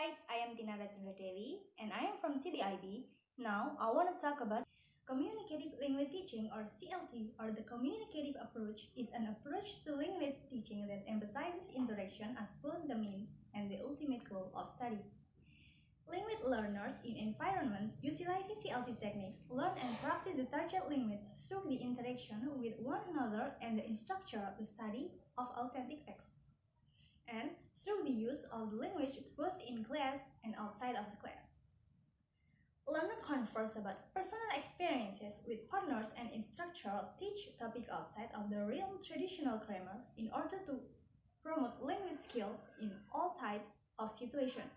guys, I am TINARA Candra Dewi and I am from TBIB. Now I want to talk about communicative language teaching or CLT, or the communicative approach is an approach to language teaching that emphasizes interaction as both the means and the ultimate goal of study. Language learners in environments utilizing CLT techniques learn and practice the target language through the interaction with one another and the instructor of the study of authentic texts, and through the use of the language both in class and outside of the class. Learner converse about personal experiences with partners and instructor teach topic outside of the real traditional grammar in order to promote language skills in all types of situations.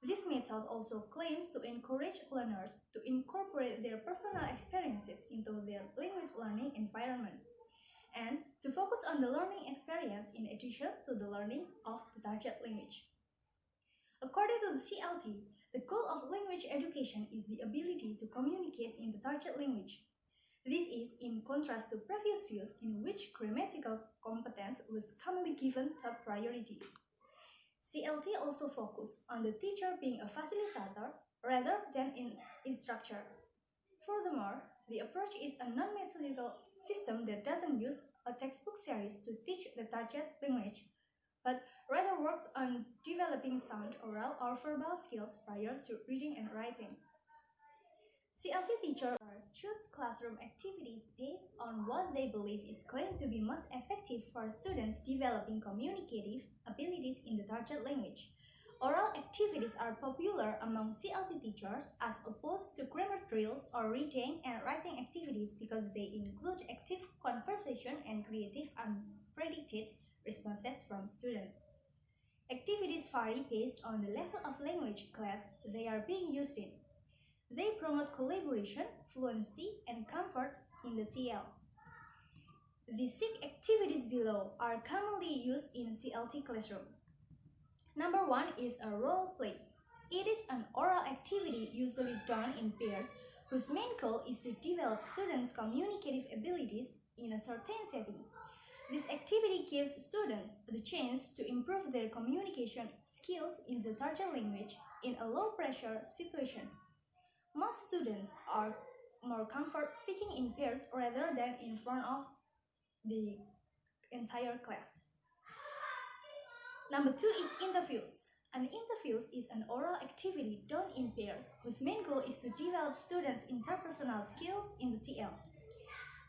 This method also claims to encourage learners to incorporate their personal experiences into their language learning environment, and to focus on the learning experience in addition to the learning of the target language. According to the CLT, the goal of language education is the ability to communicate in the target language. This is in contrast to previous views in which grammatical competence was commonly given top priority. CLT also focuses on the teacher being a facilitator rather than an instructor. Furthermore, the approach is a non-methodical system that doesn't use a textbook series to teach the target language, but rather works on developing sound, oral, or verbal skills prior to reading and writing. CLT teachers choose classroom activities based on what they believe is going to be most effective for students developing communicative abilities in the target language. Oral activities are popular among CLT teachers as opposed to grammar drills or reading and writing activities because they include active conversation and creative unpredicted responses from students. Activities vary based on the level of language class they are being used in. They promote collaboration, fluency, and comfort in the TL. The 6 activities below are commonly used in CLT classroom. Number 1 is a role play. It is an oral activity usually done in pairs whose main goal is to develop students' communicative abilities in a certain setting. This activity gives students the chance to improve their communication skills in the target language in a low-pressure situation. Most students are more comfortable speaking in pairs rather than in front of the entire class. Number 2 is interviews. An interview is an oral activity done in pairs whose main goal is to develop students' interpersonal skills in the TL.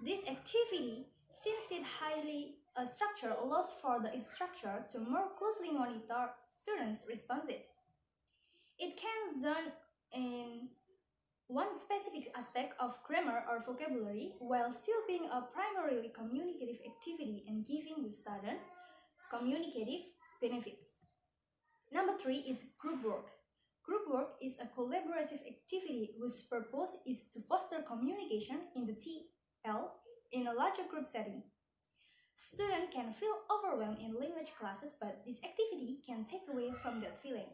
This activity, since it highly structured, allows for the instructor to more closely monitor students' responses. It can zone in one specific aspect of grammar or vocabulary while still being a primarily communicative activity and giving the student communicative benefits. Number 3 is group work. Group work is a collaborative activity whose purpose is to foster communication in the TL in a larger group setting. Students can feel overwhelmed in language classes, but this activity can take away from that feeling.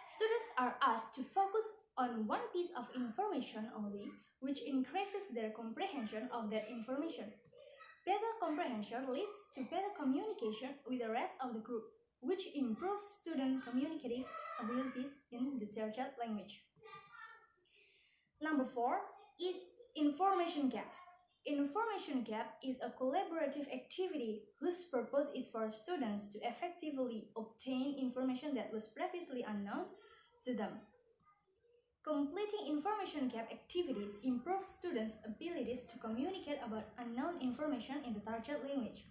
Students are asked to focus on one piece of information only, which increases their comprehension of that information. Better comprehension leads to better communication with the rest of the group, which improves student communicative abilities in the target language. Number 4 is information gap. Information gap is a collaborative activity whose purpose is for students to effectively obtain information that was previously unknown to them. Completing information gap activities improves students' abilities to communicate about unknown information in the target language.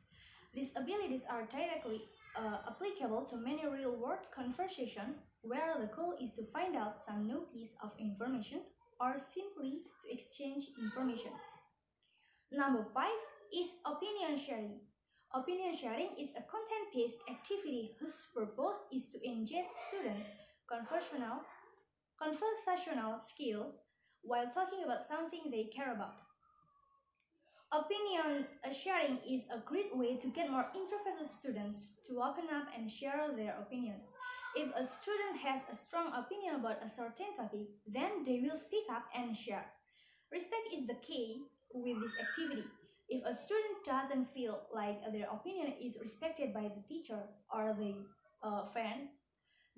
These abilities are directly applicable to many real-world conversations where the goal is to find out some new piece of information or simply to exchange information. Number 5 is opinion sharing. Opinion sharing is a content-based activity whose purpose is to engage students' conversational skills while talking about something they care about. Opinion sharing is a great way to get more introverted students to open up and share their opinions. If a student has a strong opinion about a certain topic, then they will speak up and share. Respect is the key with this activity. If a student doesn't feel like their opinion is respected by the teacher or the friends,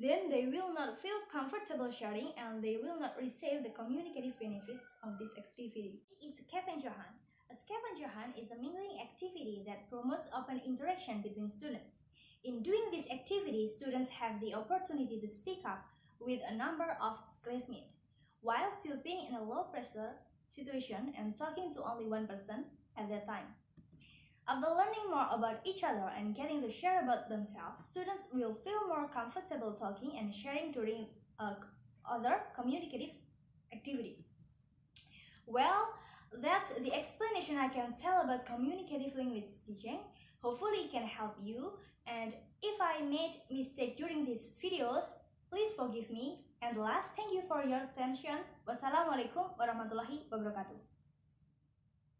then they will not feel comfortable sharing and they will not receive the communicative benefits of this activity. Is a scavenger hunt. A scavenger hunt is a mingling activity that promotes open interaction between students. In doing this activity, students have the opportunity to speak up with a number of classmates, while still being in a low pressure situation and talking to only one person at that time. After learning more about each other and getting to share about themselves, students will feel more comfortable talking and sharing during other communicative activities. Well, that's the explanation I can tell about communicative language teaching. Hopefully it can help you, and if I made mistake during these videos, please forgive me. And last, thank you for your attention. Wassalamualaikum warahmatullahi wabarakatuh.